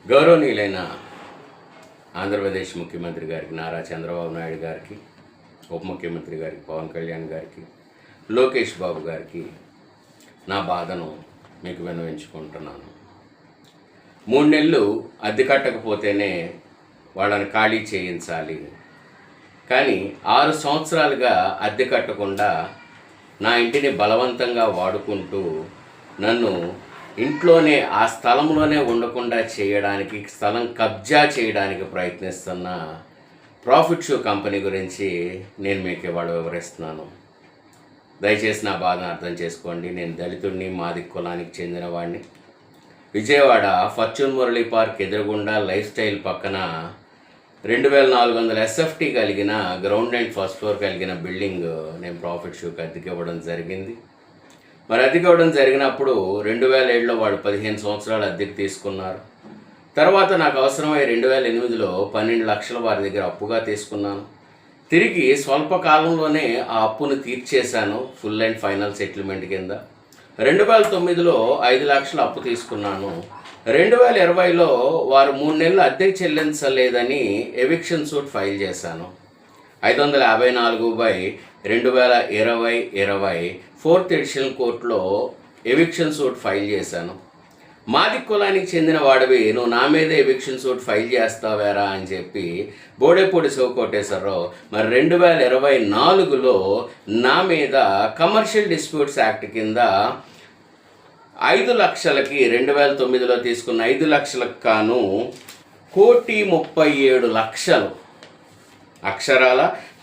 గౌరవనీయులైన ఆంధ్రప్రదేశ్ ముఖ్యమంత్రి గారికి నారా చంద్రబాబు నాయుడు గారికి, ఉప ముఖ్యమంత్రి గారికి పవన్ కళ్యాణ్ గారికి, లోకేష్ బాబు గారికి నా బాధను మీకు విన్నవించుకుంటున్నాను. 3 నెలలు అద్దె కట్టకపోతేనే వాళ్ళని ఖాళీ చేయించాలి, కానీ 6 సంవత్సరాలుగా అద్దె కట్టకుండా నా ఇంటిని బలవంతంగా వాడుకుంటూ నన్ను ఇంట్లోనే ఆ స్థలంలోనే ఉండకుండా చేయడానికి, స్థలం కబ్జా చేయడానికి ప్రయత్నిస్తున్న ప్రాఫిట్ షూ కంపెనీ గురించి నేను మీకు ఇవాళ వివరిస్తున్నాను. దయచేసి నా బాధను అర్థం చేసుకోండి. నేను దళితుడిని, మాది కులానికి చెందిన వాడిని. విజయవాడ ఫార్చ్యూన్ మురళీ పార్క్ ఎదురుగుండా లైఫ్ స్టైల్ పక్కన 2400 SFT కలిగిన గ్రౌండ్ అండ్ ఫస్ట్ ఫ్లోర్ కలిగిన బిల్డింగ్ నేను ప్రాఫిట్ షూకి అద్దెకి ఇవ్వడం జరిగింది. మరి అద్దెకి ఇవ్వడం జరిగినప్పుడు 2007లో వాళ్ళు 15 సంవత్సరాలు అద్దెకి తీసుకున్నారు. తర్వాత నాకు అవసరమై 2008లో 12 లక్షలు వారి దగ్గర అప్పుగా తీసుకున్నాను. తిరిగి స్వల్ప కాలంలోనే ఆ అప్పును తీర్చేశాను ఫుల్ అండ్ ఫైనల్ సెటిల్మెంట్ కింద. 2009లో 5 లక్షలు అప్పు తీసుకున్నాను. 2020లో వారు 3 నెలలు అద్దె చెల్లించలేదని ఎవిక్షన్ సూట్ ఫైల్ చేశాను. 554/2020 4th ఎడిషన్ కోర్టులో ఎవిక్షన్ సూట్ ఫైల్ చేశాను. మాది కులానికి చెందిన వాడివి, నువ్వు నా మీదే ఎవిక్షన్ సూట్ ఫైల్ చేస్తావేరా అని చెప్పి బోడేపూడి శివకోటేశ్వరరావు మరి 2024లో నా మీద కమర్షియల్ డిస్ప్యూట్స్ యాక్ట్ కింద 5 లక్షలకి 2009లో తీసుకున్న 5 లక్షలకు కాను 1,37,00,000 అక్షరాల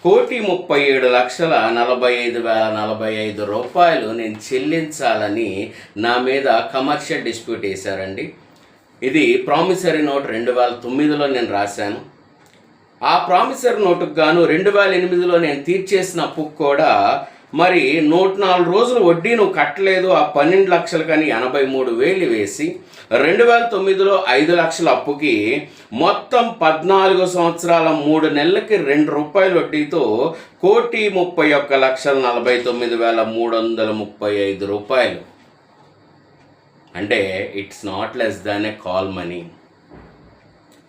1,37,45,045 రూపాయలు నేను చెల్లించాలని నా మీద కమర్షియల్ డిస్ప్యూట్ వేశారండి. ఇది ప్రామిసరీ నోట్ 2009లో నేను రాశాను. ఆ ప్రామిసరీ నోటుకు గాను 2008లో నేను తీర్చేసిన అప్పుకు కూడా మరి 104 రోజులు వడ్డీ నువ్వు కట్టలేదు, ఆ 12 లక్షలు కానీ 83,000 వేసి 2009లో 5 లక్షల అప్పుకి మొత్తం 14 సంవత్సరాల 3 నెలలకి ₹2 వడ్డీతో 1,31,49,335 రూపాయలు. అంటే it's not less than a call money.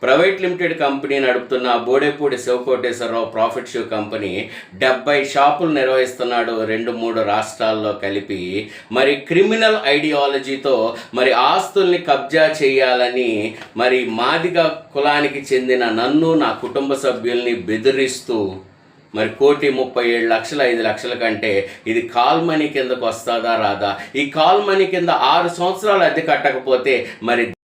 Private limited company నడుపుతున్న Bodepudi Sivakoteswararao profit shoe company 70 షాపులు నిర్వహిస్తున్నాడు 2-3 రాష్ట్రాల్లో కలిపి. మరి క్రిమినల్ ఐడియాలజీతో మరి ఆస్తుల్ని కబ్జా చేయాలని మరి మాదిగ కులానికి చెందిన నన్ను, నా కుటుంబ సభ్యుల్ని బెదిరిస్తూ మరి 1,37,00,000 5 లక్షల కంటే ఇది కాల్ మనీ కిందకు వస్తుందా రాదా? ఈ కాల్ మనీ కింద 6 సంవత్సరాలు అద్దె కట్టకపోతే మరి